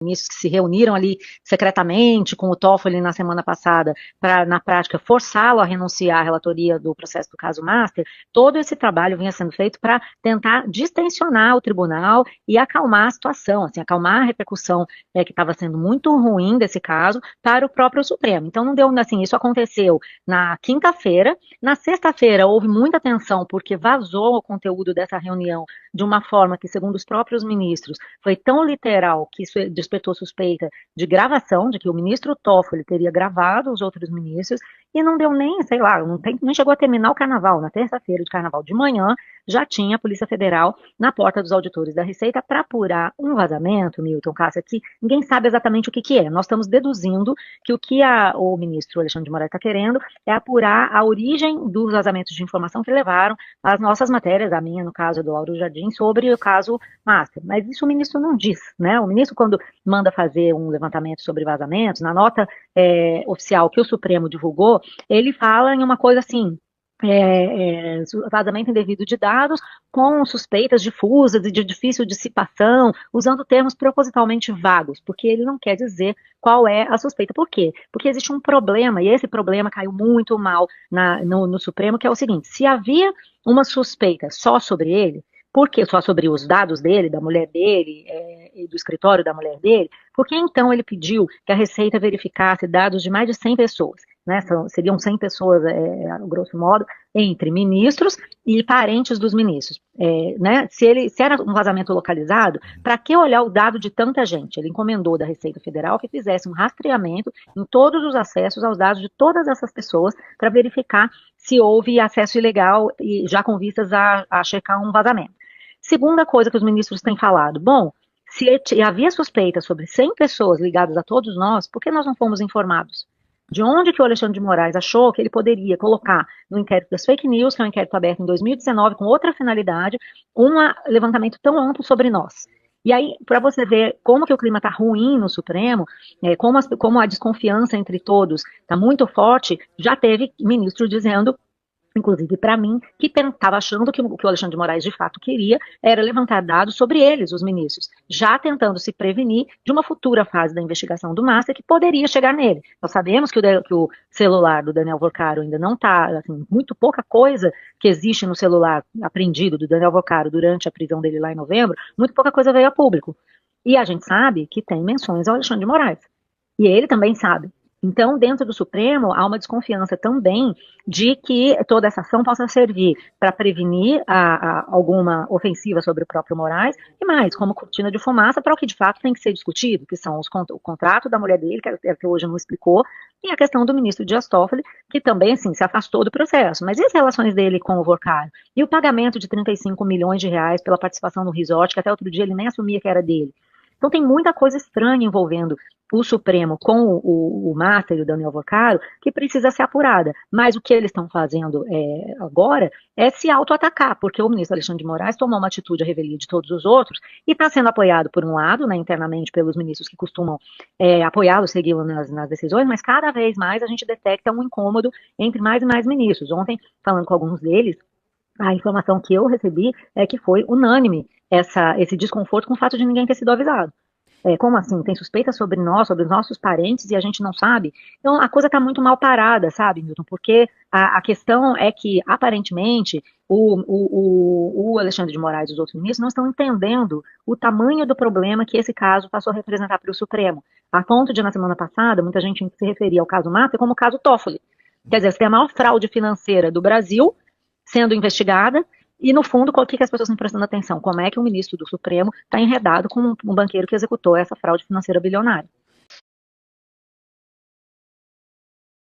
ministros que se reuniram ali secretamente com o Toffoli na semana passada para, na prática, forçá-lo a renunciar à relatoria do processo do caso Master, todo esse trabalho vinha sendo feito para tentar distensionar o tribunal e acalmar a situação, assim, acalmar a repercussão que estava sendo muito ruim desse caso para o próprio Supremo. Então não deu, assim, isso aconteceu na quinta-feira, na sexta-feira houve muita tensão porque vazou o conteúdo dessa reunião de uma forma que, segundo os próprios ministros, foi tão literal que isso despertou suspeita de gravação, de que o ministro Toffoli teria gravado os outros ministros, e não deu nem, sei lá, nem chegou a terminar o carnaval. Na terça-feira de carnaval de manhã, já tinha a Polícia Federal na porta dos auditores da Receita para apurar um vazamento, Milton Cássia, que ninguém sabe exatamente o que é. Nós estamos deduzindo que o que o ministro Alexandre de Moraes está querendo é apurar a origem dos vazamentos de informação que levaram as nossas matérias, a minha, no caso do Lauro Jardim, sobre o caso Master. Mas isso o ministro não diz, né? O ministro, quando manda fazer um levantamento sobre vazamentos, na nota oficial que o Supremo divulgou, ele fala em uma coisa assim, vazamento indevido de dados com suspeitas difusas e de difícil dissipação, usando termos propositalmente vagos, porque ele não quer dizer qual é a suspeita. Por quê? Porque existe um problema, e esse problema caiu muito mal no Supremo, que é o seguinte: se havia uma suspeita só sobre ele, por que só sobre os dados dele, da mulher dele, e do escritório da mulher dele? Por que então ele pediu que a Receita verificasse dados de mais de 100 pessoas? Né? Seriam 100 pessoas, grosso modo, entre ministros e parentes dos ministros. Né? Se era um vazamento localizado, para que olhar o dado de tanta gente? Ele encomendou da Receita Federal que fizesse um rastreamento em todos os acessos aos dados de todas essas pessoas para verificar se houve acesso ilegal e já com vistas a checar um vazamento. Segunda coisa que os ministros têm falado: bom, se havia suspeita sobre 100 pessoas ligadas a todos nós, por que nós não fomos informados? De onde que o Alexandre de Moraes achou que ele poderia colocar no inquérito das fake news, que é um inquérito aberto em 2019 com outra finalidade, um levantamento tão amplo sobre nós? E aí, para você ver como que o clima está ruim no Supremo, como a desconfiança entre todos está muito forte, já teve ministro dizendo, inclusive para mim, que estava achando que o Alexandre de Moraes de fato queria era levantar dados sobre eles, os ministros, já tentando se prevenir de uma futura fase da investigação do Master que poderia chegar nele. Nós sabemos que o celular do Daniel Vocaro ainda não está, assim, muito pouca coisa que existe no celular apreendido do Daniel Vocaro durante a prisão dele lá em novembro, muito pouca coisa veio a público. E a gente sabe que tem menções ao Alexandre de Moraes. E ele também sabe. Então, dentro do Supremo, há uma desconfiança também de que toda essa ação possa servir para prevenir alguma ofensiva sobre o próprio Moraes, e mais, como cortina de fumaça para o que de fato tem que ser discutido, que são o contrato da mulher dele, que até hoje não explicou, e a questão do ministro Dias Toffoli, que também, assim, se afastou do processo. Mas e as relações dele com o Vocaro? E o pagamento de 35 milhões de reais pela participação no resort, que até outro dia ele nem assumia que era dele? Então tem muita coisa estranha envolvendo o Supremo com o Master e o Daniel Vocaro que precisa ser apurada. Mas o que eles estão fazendo agora é se auto-atacar, porque o ministro Alexandre de Moraes tomou uma atitude à revelia de todos os outros e está sendo apoiado, por um lado, né, internamente pelos ministros que costumam apoiá-lo, segui-lo nas decisões, mas cada vez mais a gente detecta um incômodo entre mais e mais ministros. Ontem, falando com alguns deles, a informação que eu recebi é que foi unânime esse desconforto com o fato de ninguém ter sido avisado. Como assim? Tem suspeita sobre nós, sobre os nossos parentes e a gente não sabe? Então a coisa está muito mal parada, sabe, Milton? Porque a questão é que, aparentemente, o Alexandre de Moraes e os outros ministros não estão entendendo o tamanho do problema que esse caso passou a representar para o Supremo. A ponto de, na semana passada, muita gente se referia ao caso Master como o caso Toffoli. Quer dizer, você tem a maior fraude financeira do Brasil sendo investigada, e no fundo, o que as pessoas estão prestando atenção? Como é que o ministro do Supremo está enredado com um banqueiro que executou essa fraude financeira bilionária?